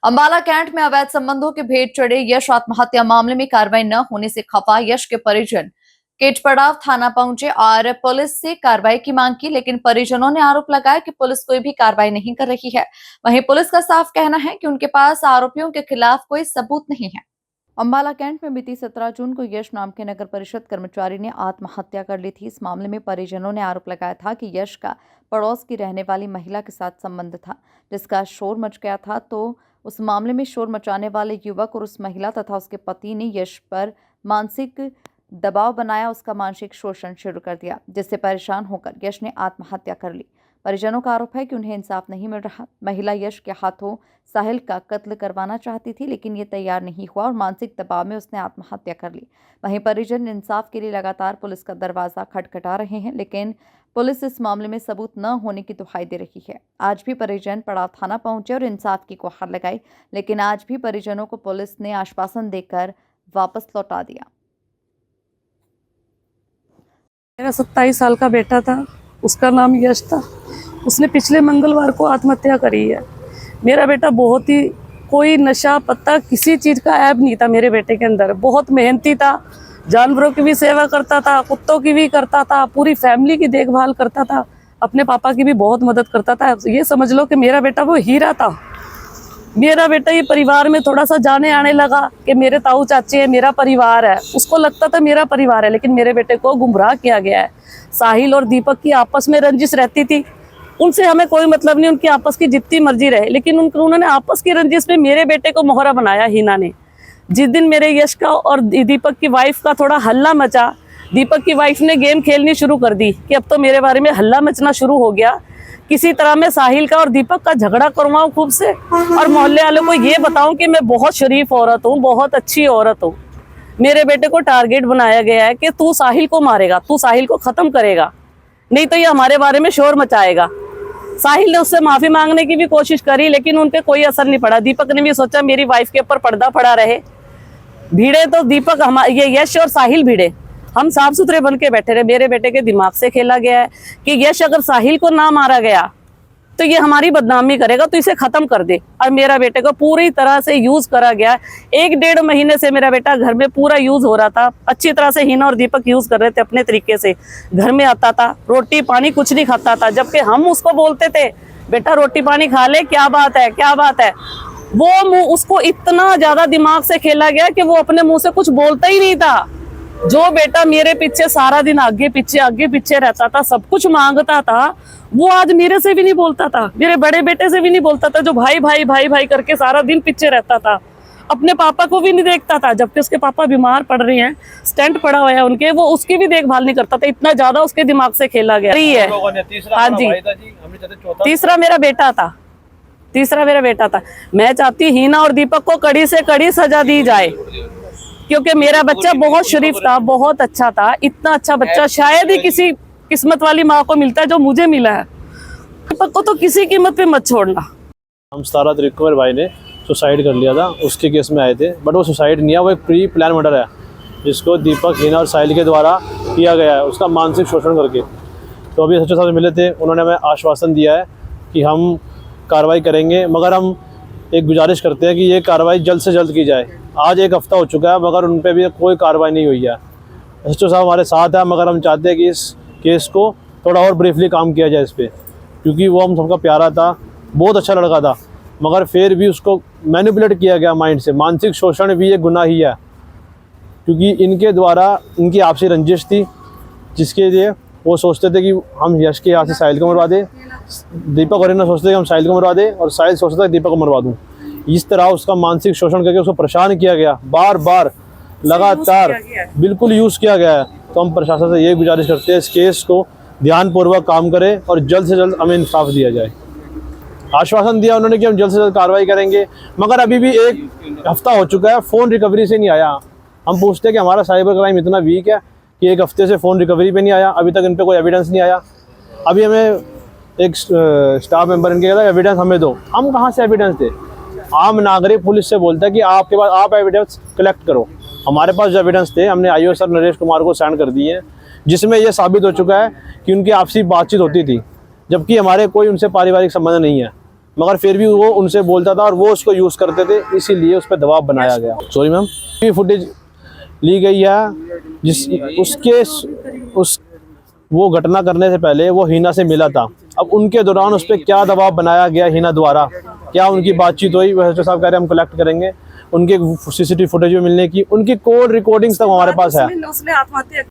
Ambala cantt में अवैध संबंधों के भेंट चढ़े यश आत्महत्या मामले में कार्रवाई न होने से खफा यश के परिजन केटपड़ाव थाना पहुंचे और पुलिस से कार्रवाई की मांग की, लेकिन परिजनों ने आरोप लगाया कि पुलिस कोई भी कार्रवाई नहीं कर रही है। वहीं पुलिस का साफ कहना है कि उनके पास आरोपियों के खिलाफ कोई सबूत नहीं है। अंबाला कैंट में बीती 17 जून को यश नाम के नगर परिषद कर्मचारी ने आत्महत्या कर ली थी। इस मामले में परिजनों ने आरोप लगाया था कि यश का पड़ोस की रहने वाली महिला के साथ संबंध था, जिसका शोर मच गया था। तो उस मामले में शोर मचाने वाले युवक और उस महिला तथा उसके पति ने यश पर मानसिक दबाव बनाया, उसका मानसिक शोषण शुरू कर दिया, जिससे परेशान होकर यश ने आत्महत्या कर ली। परिजनों का आरोप है कि उन्हें इंसाफ नहीं मिल रहा। महिला यश के हाथों साहिल का कत्ल करवाना चाहती थी, लेकिन ये तैयार नहीं हुआ और मानसिक दबाव में उसने आत्महत्या कर ली। वहीं परिजन इंसाफ के लिए लगातार पुलिस का दरवाजा खटखटा रहे हैं, लेकिन पुलिस इस मामले में सबूत न होने की दुहाई दे रही है। आज भी परिजन पड़ाव थाना पहुंचे और इंसाफ की गुहार लगाई, लेकिन आज भी परिजनों को पुलिस ने आश्वासन देकर वापस लौटा दिया। मेरा 27 साल का बेटा था, उसका नाम यश था। उसने पिछले मंगलवार को आत्महत्या करी है। मेरा बेटा बहुत ही कोई नशा पत्ता किसी चीज़ का ऐब नहीं था मेरे बेटे के अंदर। बहुत मेहनती था, जानवरों की भी सेवा करता था, कुत्तों की भी करता था, पूरी फैमिली की देखभाल करता था, अपने पापा की भी बहुत मदद करता था। ये समझ लो कि मेरा बेटा वो हीरा था। मेरा बेटा ये परिवार में थोड़ा सा जाने आने लगा कि मेरे ताऊ चाचे है, मेरा परिवार है। उसको लगता था मेरा परिवार है, लेकिन मेरे बेटे को गुमराह किया गया है। साहिल और दीपक की आपस में रंजिश रहती थी, उनसे हमें कोई मतलब नहीं, उनकी आपस की जितनी मर्जी रहे, लेकिन उन्होंने आपस की रंजिश में मेरे बेटे को मोहरा बनाया हीना ने। जिस दिन मेरे यश का और दीपक की वाइफ का थोड़ा हल्ला मचा, दीपक की वाइफ ने गेम खेलनी शुरू कर दी कि अब तो मेरे बारे में हल्ला मचना शुरू हो गया। किसी तरह मैं साहिल का और दीपक का झगड़ा करवाऊं खूब से, और मोहल्ले वालों को ये बताऊं कि मैं बहुत शरीफ औरत हूँ, बहुत अच्छी औरत हूँ। मेरे बेटे को टारगेट बनाया गया है कि तू साहिल को मारेगा, तू साहिल को खत्म करेगा, नहीं तो ये हमारे बारे में शोर मचाएगा। साहिल ने उससे माफी मांगने की भी कोशिश करी, लेकिन उनपे कोई असर नहीं पड़ा। दीपक ने भी सोचा मेरी वाइफ के ऊपर पर्दा पड़ा रहे। भीड़े तो दीपक ये यश और साहिल भीड़े, हम साफ सुथरे बन के बैठे रहे। मेरे बेटे के दिमाग से खेला गया है कि यश अगर साहिल को ना मारा गया तो ये हमारी बदनामी करेगा, तो इसे खत्म कर दे। और मेरा बेटे को पूरी तरह से यूज करा गया। 1-1.5 महीने से मेरा बेटा घर में पूरा यूज हो रहा था। अच्छी तरह से हीना और दीपक यूज कर रहे थे अपने तरीके से। घर में आता था, रोटी पानी कुछ नहीं खाता था, जबकि हम उसको बोलते थे बेटा रोटी पानी खा ले, क्या बात है क्या बात है। वो मुंह उसको इतना ज्यादा दिमाग से खेला गया कि वो अपने मुंह से कुछ बोलता ही नहीं था। जो बेटा मेरे पीछे सारा दिन आगे पीछे रहता था, सब कुछ मांगता था, वो आज मेरे से भी नहीं बोलता था, मेरे बड़े बेटे से भी नहीं बोलता था, जो भाई भाई भाई भाई करके सारा दिन पीछे रहता था। अपने पापा को भी नहीं देखता था, जबकि उसके पापा बीमार पड़ रहे हैं, स्टेंट पड़ा हुआ है उनके, वो उसकी भी देखभाल नहीं करता था। इतना ज्यादा उसके दिमाग से खेला गया है। हाँ जी, तीसरा मेरा बेटा था। मैं चाहती हीना और दीपक को कड़ी से कड़ी सजा दी जाए, क्योंकि मेरा बच्चा बहुत शरीफ था, बहुत अच्छा था। इतना अच्छा बच्चा शायद ही किसी किस्मत वाली माँ को मिलता है जो मुझे मिला है। दीपक को तो किसी कीमत पे मत छोड़ना। हम 17 तारीख को मेरे भाई ने सुसाइड कर लिया था, उसके केस में आए थे, बट वो सुसाइड नहीं है, वो एक प्री प्लान मर्डर है जिसको दीपक, हीना और साहिल के द्वारा किया गया है, उसका मानसिक शोषण करके। तो अभी सचिव साहब से मिले थे, उन्होंने हमें आश्वासन दिया है कि हम कार्रवाई करेंगे, मगर हम एक गुजारिश करते हैं कि ये कार्रवाई जल्द से जल्द की जाए। आज 1 हफ्ता हो चुका है, मगर उन पर भी कोई कार्रवाई नहीं हुई है। सचिव साहब हमारे साथ है, मगर हम चाहते हैं कि इस केस को थोड़ा और ब्रीफली काम किया जाए इस पर, क्योंकि वो हम सबका प्यारा था, बहुत अच्छा लड़का था, मगर फिर भी उसको मैनिपुलेट किया गया माइंड से। मानसिक शोषण भी एक गुनाह ही है, क्योंकि इनके द्वारा इनकी आपसी रंजिश थी, जिसके लिए वो सोचते थे कि हम यश के यहाँ से साहिल को मरवा दें, दीपक और हीना सोचते थे कि हम साहिल को मरवा दें, और साहिल सोचता था दीपक को मरवा दूँ। इस तरह उसका मानसिक शोषण करके उसको परेशान किया गया, बार बार लगातार बिल्कुल यूज़ किया गया है। तो हम प्रशासन से ये गुजारिश करते हैं इस केस को ध्यानपूर्वक काम करें और जल्द से जल्द हमें इंसाफ दिया जाए। आश्वासन दिया उन्होंने कि हम जल्द से जल्द कार्रवाई करेंगे, मगर अभी भी 1 हफ्ता हो चुका है, फ़ोन रिकवरी से नहीं आया। हम पूछते हैं कि हमारा साइबर क्राइम इतना वीक है कि 1 हफ्ते से फ़ोन रिकवरी पे नहीं आया, अभी तक इन पर कोई एविडेंस नहीं आया। अभी हमें एक स्टाफ मेंबर इनके कहता है एविडेंस हमें दो, हम कहाँ से एविडेंस दें। आम नागरिक पुलिस से बोलता है कि आपके पास आप एविडेंस कलेक्ट करो। हमारे पास जो एविडेंस थे हमने आईओ सर नरेश कुमार को सेंड कर दिए हैं, जिसमें यह साबित हो चुका है कि उनकी आपसी बातचीत होती थी, जबकि हमारे कोई उनसे पारिवारिक संबंध नहीं है। मगर फिर भी वो उनसे बोलता था और वो उसको यूज़ करते थे, इसीलिए उस पर दबाव बनाया गया। सॉरी मैम, ये फुटेज ली गई है जिस उस वो घटना करने से पहले वो हिना से मिला था। अब उनके दौरान उस पर क्या दबाव बनाया गया हिना द्वारा, क्या उनकी बातचीत हुई, वह साहब कह रहे हैं हम कलेक्ट करेंगे। उनके सीसीटीवी फुटेज भी मिलने की, उनकी कॉल रिकॉर्डिंग्स तक हमारे पास है। उसने आत्महत्या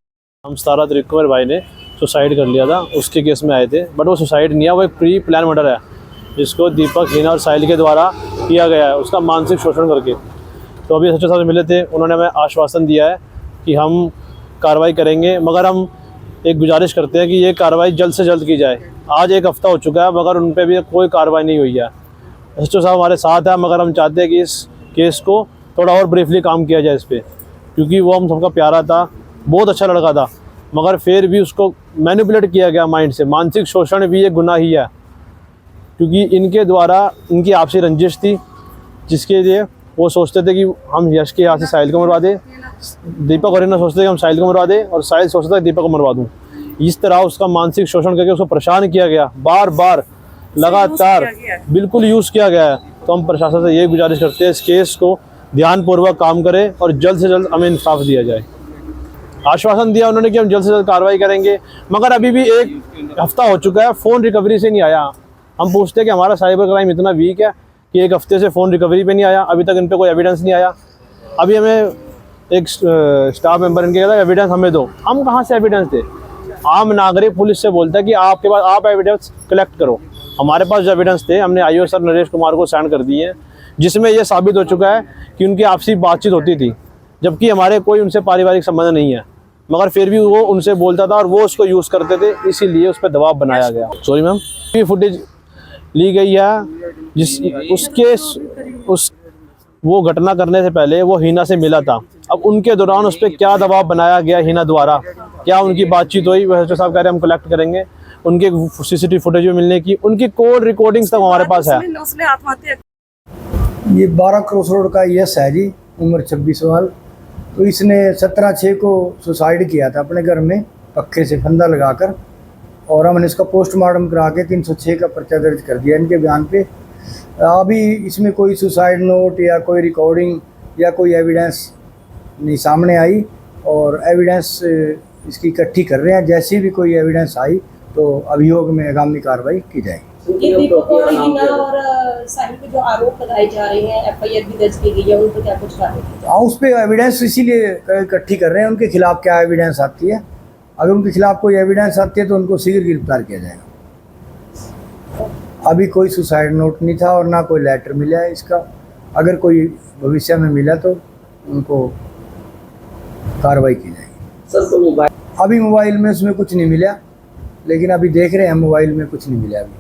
हम 17 तारीख को मेरे भाई ने सुसाइड कर लिया था, उसके केस में आए थे, बट वो सुसाइड नहीं है, वो एक प्री प्लान मर्डर है जिसको दीपक, हिना और साहिल के द्वारा किया गया है, उसका मानसिक शोषण करके। तो अभी सच्चा साहब मिले थे, उन्होंने हमें आश्वासन दिया है कि हम कार्रवाई करेंगे, मगर हम एक गुजारिश करते हैं कि ये कार्रवाई जल्द से जल्द की जाए। आज एक हफ़्ता हो चुका है मगर उन पर भी कोई कार्रवाई नहीं हुई है। सच्चा साहब हमारे साथ है, मगर हम चाहते हैं कि इस केस को थोड़ा और ब्रीफली काम किया जाए इस पर, क्योंकि वो हम सबका प्यारा था, बहुत अच्छा लड़का था, मगर फिर भी उसको मैनिपुलेट किया गया माइंड से। मानसिक शोषण भी एक गुनाह ही है, क्योंकि इनके द्वारा इनकी आपसी रंजिश थी, जिसके लिए वो सोचते थे कि हम यश के यहाँ से साहिल को मरवा दें, दीपक और हिना सोचते थे कि हम साहिल को मरवा दें, और साहिल सोचता था दीपक को मरवा दूँ। इस तरह उसका मानसिक शोषण करके उसको परेशान किया गया, बार बार लगातार बिल्कुल यूज़ किया गया है। तो हम प्रशासन से यही गुजारिश करते हैं इस केस को ध्यानपूर्वक काम करें और जल्द से जल्द हमें इंसाफ दिया जाए। आश्वासन दिया उन्होंने कि हम जल्द से जल्द कार्रवाई करेंगे, मगर अभी भी एक हफ्ता हो चुका है, फ़ोन रिकवरी से नहीं आया। हम पूछते हैं कि हमारा साइबर क्राइम इतना वीक है कि एक हफ्ते से फ़ोन रिकवरी पे नहीं आया, अभी तक इन पर कोई एविडेंस नहीं आया। अभी हमें एक स्टाफ मेंबर इनके कहता है एविडेंस हमें दो, हम कहाँ से एविडेंस दें? आम नागरिक पुलिस से बोलता है कि आपके पास आप एविडेंस कलेक्ट करो। हमारे पास जो एविडेंस थे हमने आईओ सर नरेश कुमार को सेंड कर दिए हैं, जिसमें यह साबित हो चुका है कि उनकी आपसी बातचीत होती थी, जबकि हमारे कोई उनसे पारिवारिक संबंध नहीं है, मगर फिर भी वो उनसे बोलता था और वो उसको यूज़ करते थे, इसीलिए उस पर दबाव बनाया गया। सॉरी मैम, ये फुटेज ली गई है जिस वो घटना करने से पहले वो हिना से मिला था। अब उनके दौरान उस पर क्या दबाव बनाया गया हिना द्वारा, क्या उनकी बातचीत हुई, वह साहब कह रहे हैं हम कलेक्ट करेंगे। उनके सीसीटीवी फुटेज भी मिलने की, उनकी कॉल रिकॉर्डिंग्स तक हमारे पास है। उसने आत्महत्या ये 12 क्रॉस रोड का यश है जी, उम्र 26 साल। तो इसने 17/6 को सुसाइड किया था अपने घर में पक्के से फंदा लगाकर, और हमने इसका पोस्टमार्टम करा के 306 का पर्चा दर्ज कर दिया इनके बयान पे। अभी इसमें कोई सुसाइड नोट या कोई रिकॉर्डिंग या कोई एविडेंस नहीं सामने आई, और एविडेंस इसकी इकट्ठी कर रहे हैं। जैसी भी कोई एविडेंस आई तो अभियोग में आगामी कार्रवाई की जाएगी। ये दीपक और हिना और साहिल पे जो आरोप लगाए जा रहे हैं, एफआईआर भी दर्ज की गई है, उन पर क्या कुछ कार्रवाई? हाँ, उस पर एविडेंस इसीलिए इकट्ठी कर रहे हैं, उनके खिलाफ क्या एविडेंस आती है। अगर उनके खिलाफ कोई एविडेंस आती है तो उनको शीघ्र गिरफ्तार किया जाएगा। अभी कोई सुसाइड नोट नहीं था और ना कोई लेटर मिला है इसका। अगर कोई भविष्य में मिला तो उनको कार्रवाई की जाएगी। अभी मोबाइल में उसमें कुछ नहीं मिला, लेकिन अभी देख रहे हैं मोबाइल में कुछ नहीं मिला अभी।